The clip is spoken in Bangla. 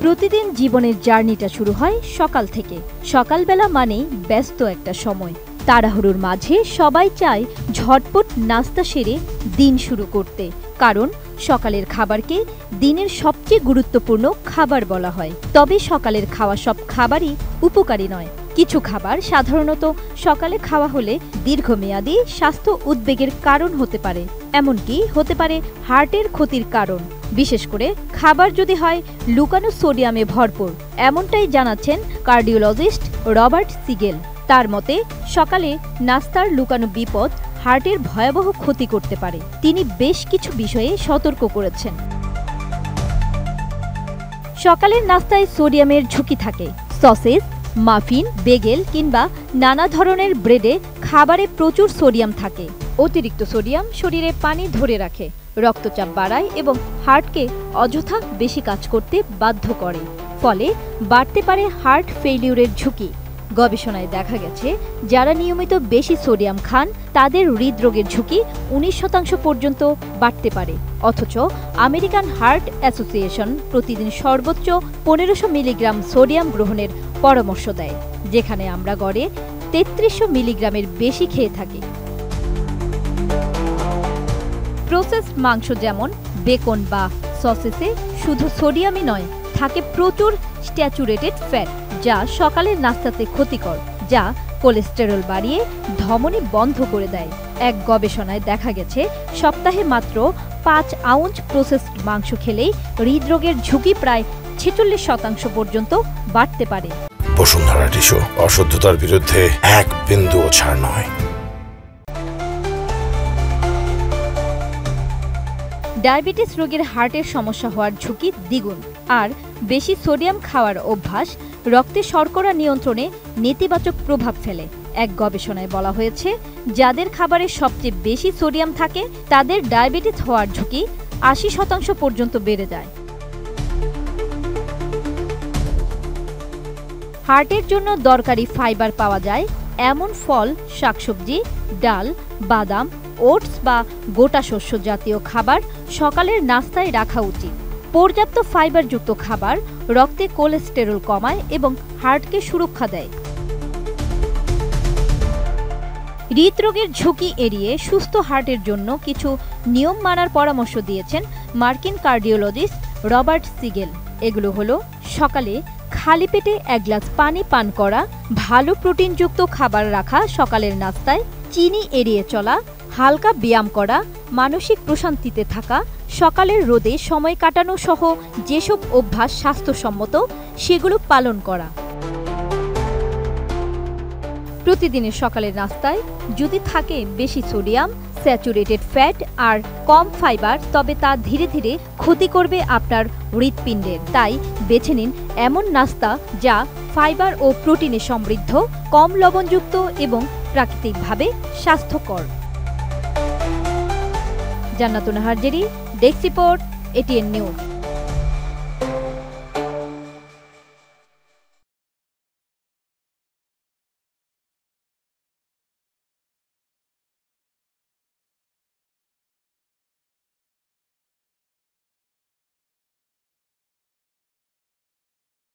প্রতিদিন জীবনের জার্নিটা শুরু হয় সকাল থেকে। সকালবেলা মানেই ব্যস্ত একটা সময়। তাড়াহুড়োর মাঝে সবাই চায় ঝটপট নাস্তা সেরে দিন শুরু করতে, কারণ সকালের খাবারকে দিনের সবচেয়ে গুরুত্বপূর্ণ খাবার বলা হয়। তবে সকালের খাওয়া সব খাবারই উপকারী নয়। কিছু খাবার সাধারণত সকালে খাওয়া হলে দীর্ঘমেয়াদী স্বাস্থ্য উদ্বেগের কারণ হতে পারে, এমনকি হতে পারে হার্টের ক্ষতির কারণ, বিশেষ করে খাবার যদি হয় লুকানো সোডিয়ামে ভরপুর। এমনটাই জানাচ্ছেন কার্ডিওলজিস্ট রবার্ট সিগেল। তার মতে সকালে নাস্তার লুকানো বিপদ হার্টের ভয়াবহ ক্ষতি করতে পারে। তিনি বেশ কিছু বিষয়ে সতর্ক করেছেন। সকালের নাস্তায় সোডিয়ামের ঝুঁকি থাকে। সসেজ, মাফিন, বেগেল কিংবা নানা ধরনের ব্রেডে খাবারে প্রচুর সোডিয়াম থাকে। অতিরিক্ত সোডিয়াম শরীরে পানি ধরে রাখে, রক্তচাপ বাড়ায় এবং হার্টকে অযথা বেশি কাজ করতে বাধ্য করে। ফলে বাড়তে পারে হার্ট ফেইলিউরের ঝুঁকি। গবেষণায় দেখা গেছে, যারা নিয়মিত বেশি সোডিয়াম খান তাদের হৃদরোগের ঝুঁকি 19% পর্যন্ত বাড়তে পারে। অথচ আমেরিকান হার্ট অ্যাসোসিয়েশন প্রতিদিন সর্বোচ্চ 1500 মিলিগ্রাম সোডিয়াম গ্রহণের পরামর্শ দেয়, যেখানে আমরা গড়ে 3300 মিলিগ্রামের বেশি খেয়ে থাকি। প্রসেসড মাংস যেমন বেকন বা সসেসে শুধু সোডিয়ামই নয়, থাকে প্রচুর স্যাচুরেটেড ফ্যাট, যা সকালের নাস্তাতে ক্ষতিকর, যা কোলেস্টেরল বাড়িয়ে ধমনী বন্ধ করে দেয়। এক গবেষণায় দেখা গেছে, সপ্তাহে মাত্র 5 আউন্স প্রসেসড মাংস খেলেই হৃদরোগের ঝুঁকি প্রায় 46% পর্যন্ত বাড়তে পারে। বসুন্ধরা টিস্যু, অশুদ্ধতার বিরুদ্ধে এক বিন্দুও ছাড় নয়। ডায়াবেটিস রোগীর হার্টের সমস্যা হওয়ার ঝুঁকি দ্বিগুণ। আর বেশি সোডিয়াম খাওয়ার অভ্যাস রক্তে শর্করা নিয়ন্ত্রণে নেতিবাচক প্রভাব ফেলে। এক গবেষণায় বলা হয়েছে, যাদের খাবারে সবচেয়ে বেশি সোডিয়াম থাকে তাদের ডায়াবেটিস হওয়ার ঝুঁকি 80% পর্যন্ত বেড়ে যায়। হার্টের জন্য দরকারি ফাইবার পাওয়া যায় এমন ফল, শাকসবজি, ডাল, বাদাম, ওটস বা গোটা শস্য জাতীয় খাবার সকালের নাস্তায় রাখা উচিত। পর্যাপ্ত ফাইবারযুক্ত খাবার রক্তে কোলেস্টেরল কমায় এবং হার্টকে সুরক্ষা দেয়। হৃদরোগের ঝুঁকি এড়িয়ে সুস্থ হার্টের জন্য কিছু নিয়ম মানার পরামর্শ দিয়েছেন মার্কিন কার্ডিওলজিস্ট রবার্ট সিগেল। এগুলো হলো: সকালে খালি পেটে 1 গ্লাস পানি পান করা, ভালো প্রোটিনযুক্ত খাবার রাখা সকালের নাস্তায়, চিনি এড়িয়ে চলা, হালকা ব্যায়াম করা, মানসিক প্রশান্তিতে থাকা, সকালের রোদে সময় কাটানো সহ যেসব অভ্যাস স্বাস্থ্যসম্মত সেগুলো পালন করা। প্রতিদিনের সকালের নাস্তায় যদি থাকে বেশি সোডিয়াম, স্যাচুরেটেড ফ্যাট আর কম ফাইবার, তবে তা ধীরে ধীরে ক্ষতি করবে আপনার হৃৎপিণ্ডের। তাই বেছে নিন এমন নাস্তা যা ফাইবার ও প্রোটিনে সমৃদ্ধ, কম লবণযুক্ত এবং প্রাকৃতিকভাবে স্বাস্থ্যকর। জান্নাতুন Nahar Jerry, desk report, ATN news.